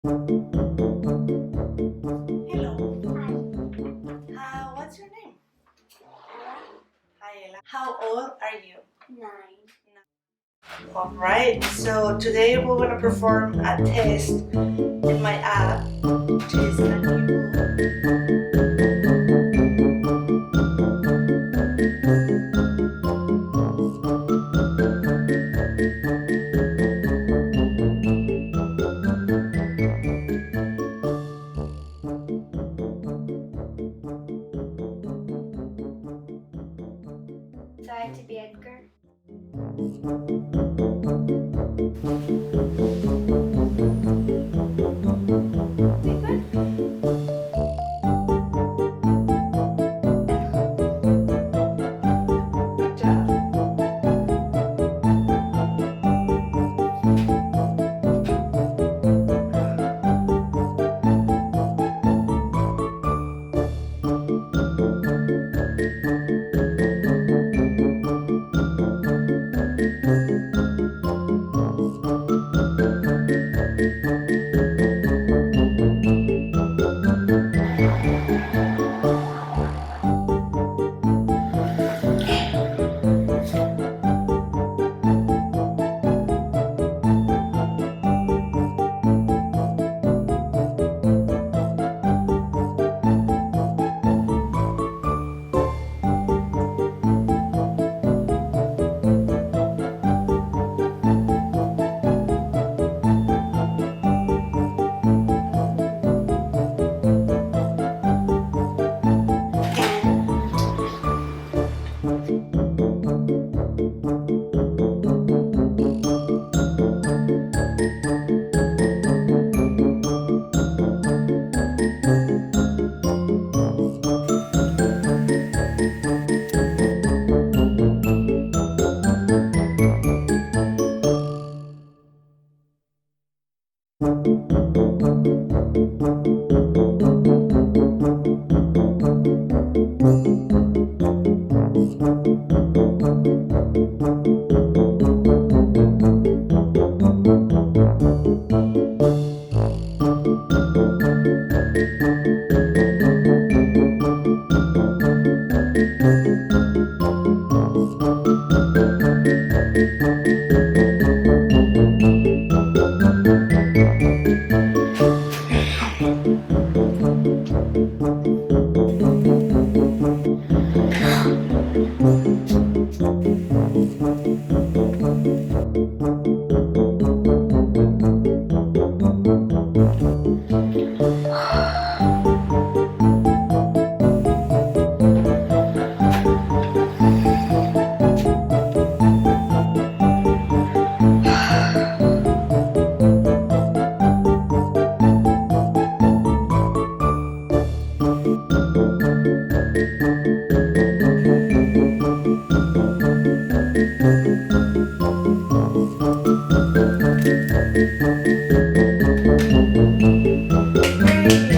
Hello. What's your name? Hi, Ella. How old are you? 9. Alright, so today we're going to perform a test in my app, which is a new. Try to be Edgar. Good job.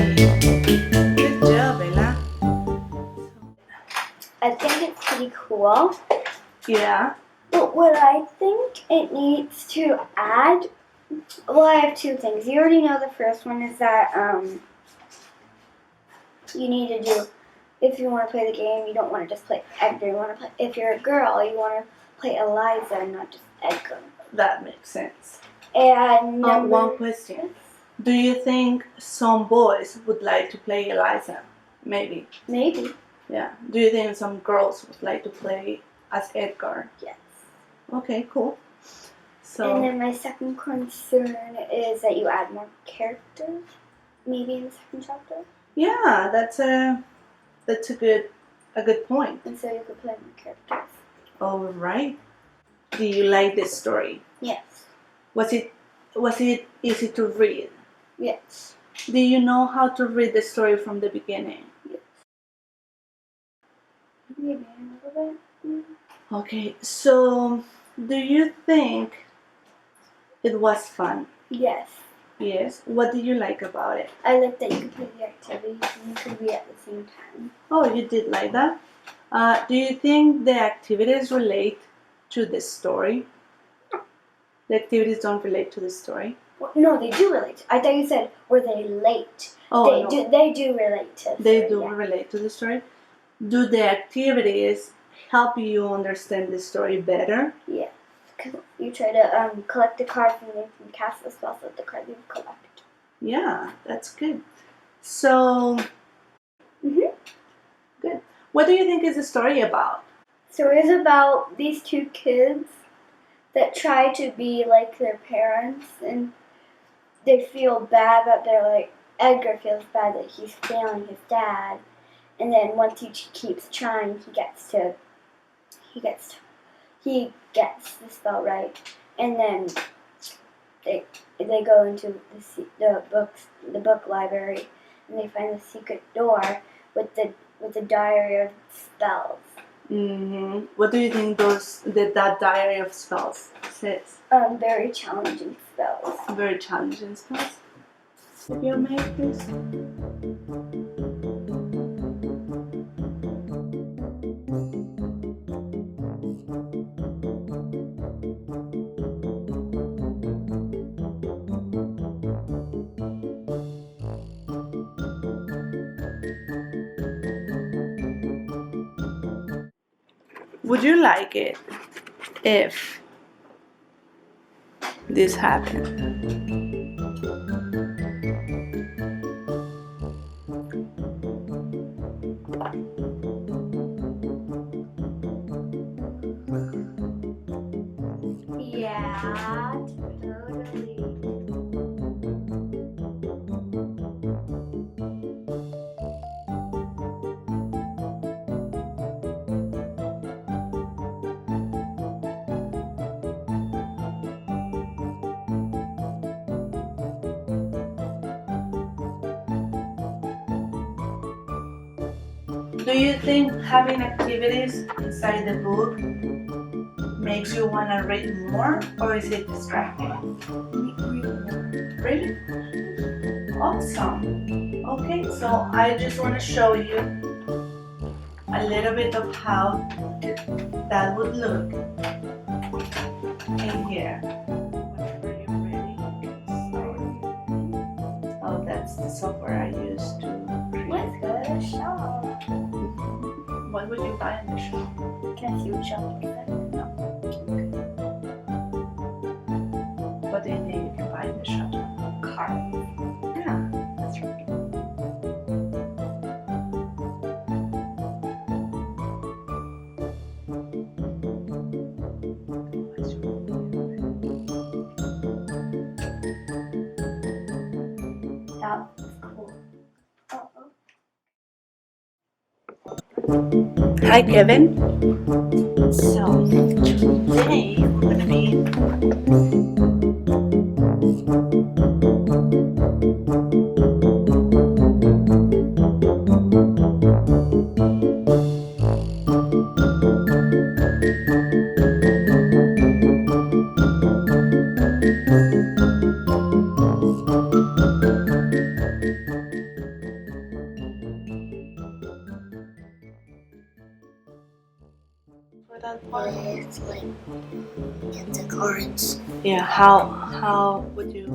Good job, Ella. I think it's pretty cool. Yeah. But what I think it needs to add, well, I have two things. You already know the first one is that you need to do, if you want to play the game, you don't want to just play Edgar. You want to play, if you're a girl, you want to play Eliza and not just Edgar. That makes sense. And One question. Do you think some boys would like to play Eliza? Maybe. Maybe. Yeah. Do you think some girls would like to play as Edgar? Yes. Okay, cool. And So then my second concern is that you add more characters, maybe in the second chapter, yeah, that's a good point. and so you could play more characters. All right. Do you like this story? Yes. Was it easy to read? Yes. Do you know how to read the story from the beginning? Yes. Maybe a little bit. Okay, so do you think it was fun? Yes. Yes. What did you like about it? I like that you could play the activities and you could read at the same time. Oh, you did like that? Do you think the activities relate to the story? The activities don't relate to the story? No, they do relate. I thought you said were they late. Oh, they no. do. They do relate to. The They story, do yeah. relate to the story. Do the activities help you understand the story better? Yeah, because you try to collect the card from the cast the spells with the card you collect. Yeah, that's good. So, Mhm. good. What do you think is the story about? Story is about these two kids that try to be like their parents, and they feel bad that they're like Edgar feels bad that he's failing his dad, and then once he keeps trying, he gets the spell right, and then they go into the book library, and they find the secret door with the diary of spells. Mm-hmm. What do you think that diary of spells says? Very challenging spells. Very challenging spells. If you may, please. Would you like it if this happened? Yeah, totally. Do you think having activities inside the book makes you want to read more, or is it distracting? Really? Awesome. Okay, so I just want to show you a little bit of how that would look in here. Whenever you're ready, oh, that's the software I use to create. Let's go to the shop. What would you buy in the shop? Can I see what shop looks like? No. What do you think you can buy in the shop? Cards. Yeah, that's right. That was cool. Uh-oh. Hi, Kevin. So, today we're going to be for that part. It's like get the cards. Yeah, how would you?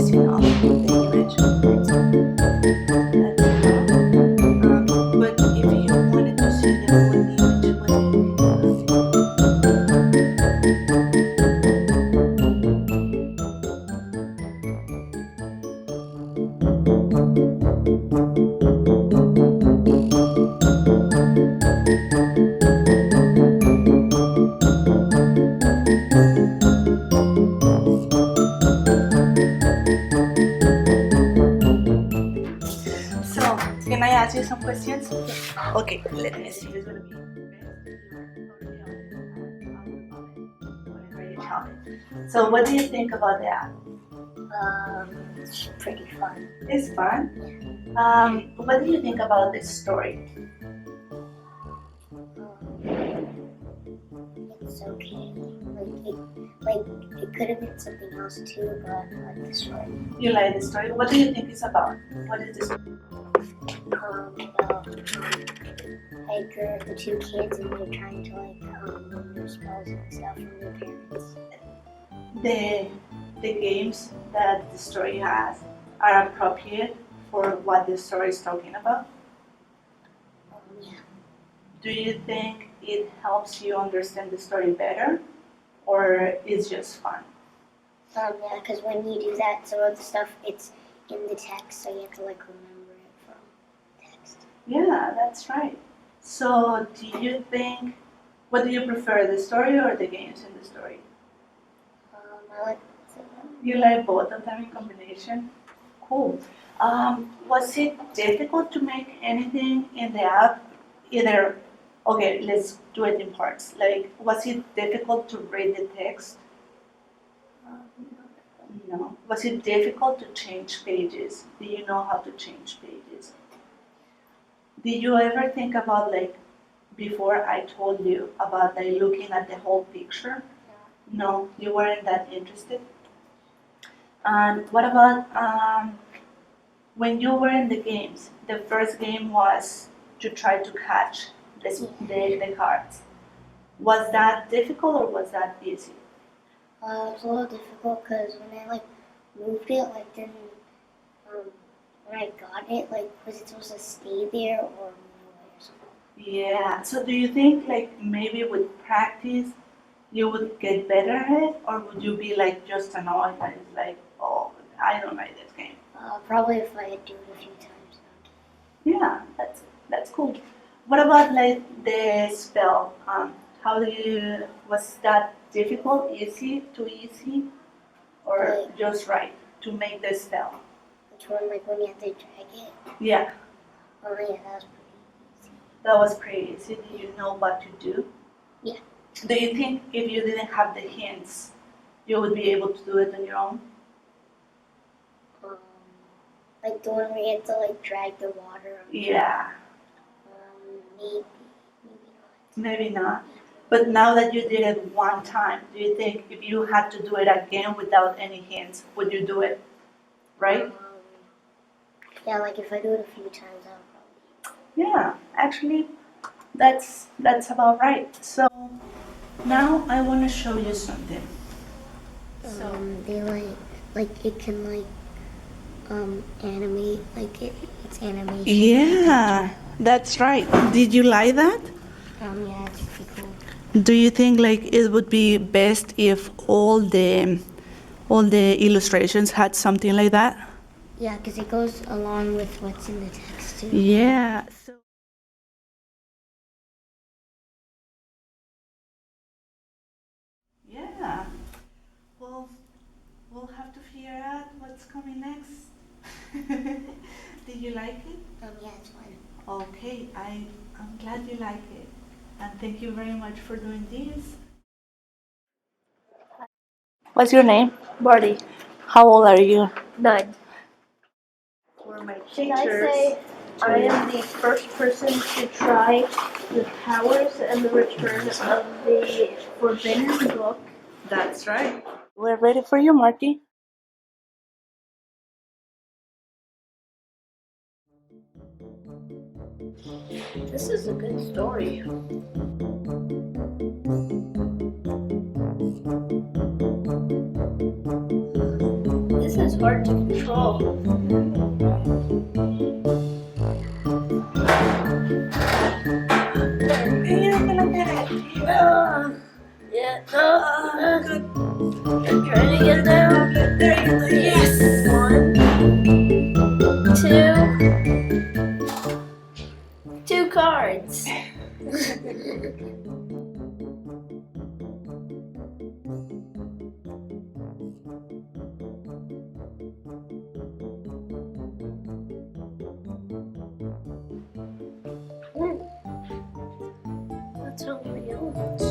missing off the image. That's but if you wanted to see the full image, what do you think? So, can I ask you some questions? Okay, let me see. It's gonna be whatever you tell me. So, what do you think about the app? It's pretty fun. It's fun. What do you think about the story? It's okay. It could have been something else too, but I like the story. You like the story? What do you think it's about? What is this? About Edgar, the two kids, and they're trying to learn their spells and stuff from their parents. The games that the story has are appropriate for what the story is talking about? Yeah. Do you think it helps you understand the story better, or it's just fun? Yeah, because when you do that, some of the stuff it's in the text, so you have to remember it from text. Yeah, that's right. So, do you think, what do you prefer, the story or the games in the story? I like them. You like both of them in combination? Cool. Was it difficult to make anything in the app? Either, okay, let's do it in parts. Was it difficult to read the text? No. Was it difficult to change pages? Do you know how to change pages? Did you ever think about before I told you about looking at the whole picture? No, you weren't that interested. And what about when you were in the games? The first game was to try to catch the cards. Was that difficult or was that easy? It was a little difficult because when I moved it, then when I got it, was it supposed to stay there or move away or something? Yeah. So do you think maybe with practice you would get better at it, or would you be just annoyed and oh, I don't like this game? Probably if I do it a few times. Yeah, that's cool. What about the spell? Was that difficult, easy, too easy, or just right to make the spell? Which one, when you have to drag it? Yeah, Oh yeah, that was pretty easy. that was pretty easy. Do you know what to do? Yeah. Do you think if you didn't have the hints, you would be able to do it on your own? The one where you have to drag the water. Yeah, Maybe not. maybe not. But now that you did it one time, do you think if you had to do it again without any hints, would you do it? Right? Yeah, if I do it a few times, I'll probably. Yeah, actually, that's about right. So now I want to show you something. So They it can animate it's animation. yeah, that's right. Did you like that? Yeah, it's pretty cool. Do you think it would be best if all the illustrations had something like that? Yeah, because it goes along with what's in the text too. Yeah. So yeah. Well, we'll have to figure out what's coming next. Did you like it? Yeah, it's fun. Okay, I'm glad you like it. And thank you very much for doing this. What's your name? Barty, How old are you? 9. For my Should I say I am the first person to try the powers and the return of the Forbidden Book? That's right. We're ready for you, Marky. This is a good story. This is hard to control. You're gonna get it. Yeah. Good. I'm trying to get down. There you go. Yes. 1, 2. 2 cards. That's how many elements.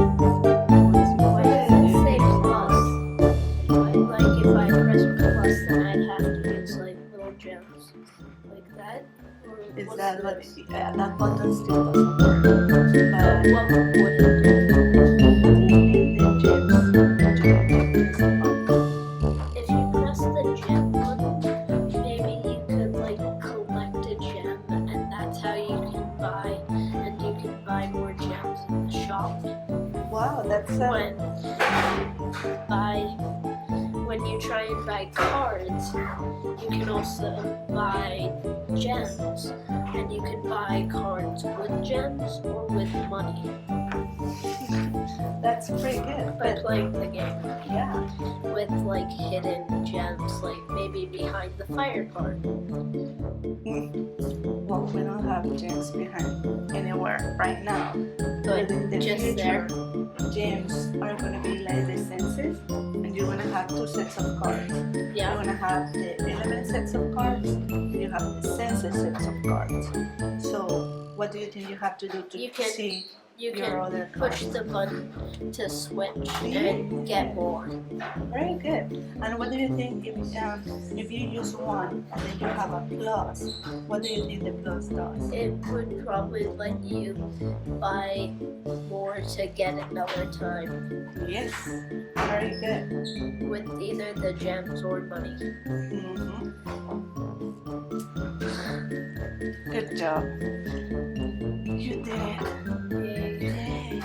Why does it say plus? Like if I press plus, then I'd have to use like little gems like that. Or Is what's that what? this? Yeah, that button still doesn't work. But What would it do? If you press the gem button, maybe you could like collect a gem, and that's how you can buy, and you can buy more gems in the shop. Wow, that's When you try and buy cards, you can also buy gems, and you can buy cards with gems or with money that's pretty good. by But playing the game yeah, with like hidden gems, like maybe behind the fire card. well, we don't have gems behind anywhere right now. But in the just future, there. gems are gonna be like the senses, and you're gonna have 2 sets of cards. You're Yeah. gonna have the element sets of cards, and you have the senses sets of cards. So, what do you think you have to do to You can- see You your can other push cards? the button to switch and get more. Very good. And what do you think if you use one and then you have a plus? What do you think the plus does? It would probably let you buy more to get another time Yes, very good. with either the gems or money. Mhm. Good job. You did it. Yay. Yay.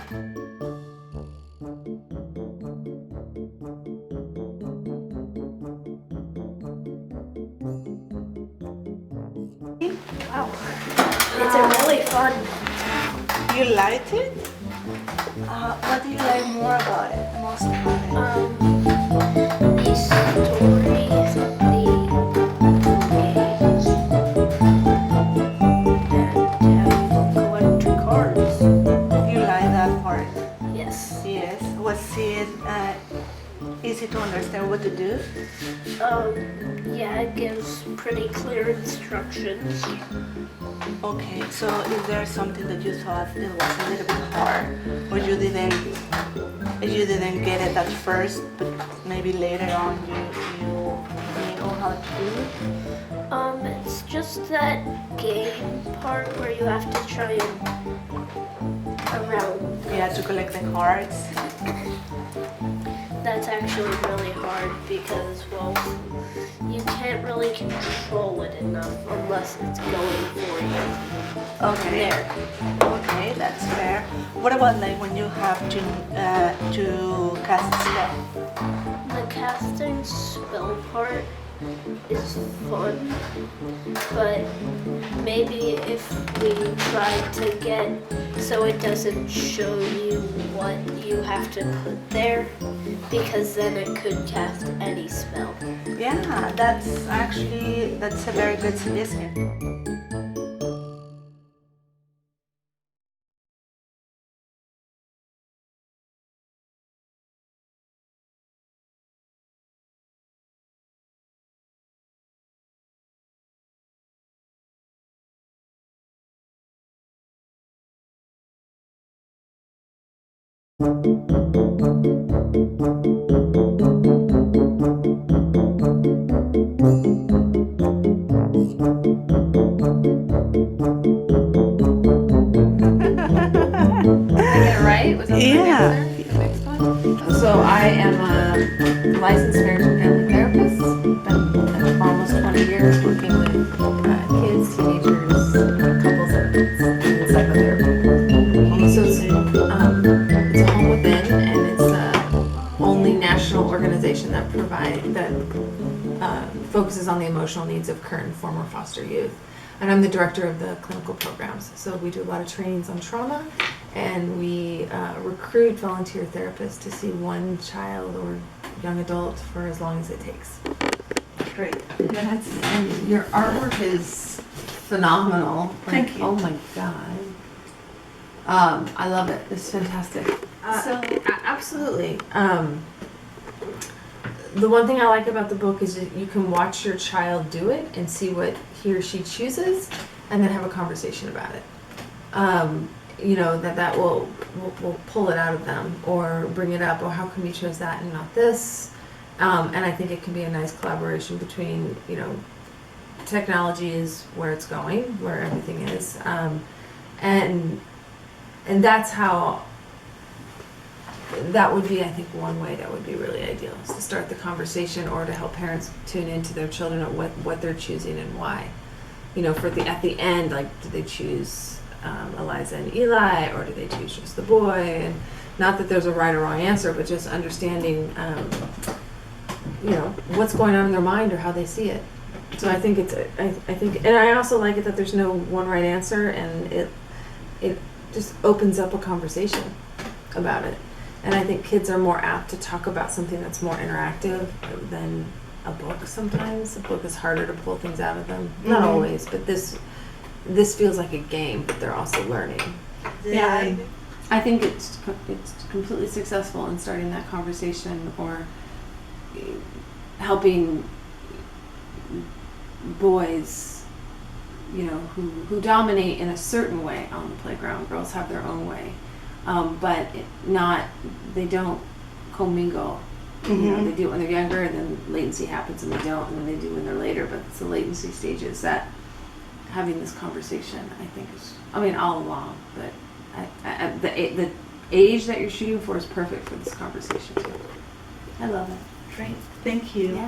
Wow. It's a really fun. You liked it? What do you like more about it? Most about it? The stories, the games, and how you can collect cards. You like that part? Yes. Yes. Was it easy to understand what to do? Yeah, it gives pretty clear instructions. Okay, so is there something that you thought it was a little bit hard, or you didn't get it at first, but maybe later on you know how to do it? It's just that game part where you have to try and around. You have to collect the cards. That's actually really hard because, well, you can't really control it enough unless it's going for you. Okay. There. Okay, that's fair. What about like when you have to cast a spell? The casting spell part is fun, but maybe if we try to get so it doesn't show you what you have to put there, because then it could cast any spell. Yeah, that's a very good suggestion. Right? Was that the right Yeah. answer? The next one? So I am a licensed marriage and family therapist. Been for almost 20 years working with kids, teenagers, couples, and focuses on the emotional needs of current and former foster youth. And I'm the director of the clinical programs. So we do a lot of trainings on trauma, and we recruit volunteer therapists to see one child or young adult for as long as it takes. Great. And your artwork is phenomenal. Thank you. Oh my God. I love it. It's fantastic. Absolutely. The one thing I like about the book is that you can watch your child do it and see what he or she chooses, and then have a conversation about it. You know, that will pull it out of them, or bring it up, or how come you chose that and not this? And I think it can be a nice collaboration between, you know, technology is where it's going, where everything is, and that's how. That would be, I think, one way that would be really ideal, is to start the conversation, or to help parents tune into their children at what they're choosing and why. You know, at the end, like, do they choose Eliza and Eli, or do they choose just the boy? And not that there's a right or wrong answer, but just understanding, you know, what's going on in their mind or how they see it. So I think and I also like it that there's no one right answer, and it just opens up a conversation about it. And I think kids are more apt to talk about something that's more interactive than a book sometimes. A book is harder to pull things out of them. Not always, but this feels like a game, but they're also learning. Yeah. I think it's completely successful in starting that conversation, or helping boys, you know, who dominate in a certain way on the playground. Girls have their own way. But they don't commingle. You know, they do it when they're younger, and then latency happens and they don't, and then they do when they're later. But it's the latency stages that having this conversation, I think, is, I mean, all along. But the age that you're shooting for is perfect for this conversation too. I love it. Great. Thank you. Yeah.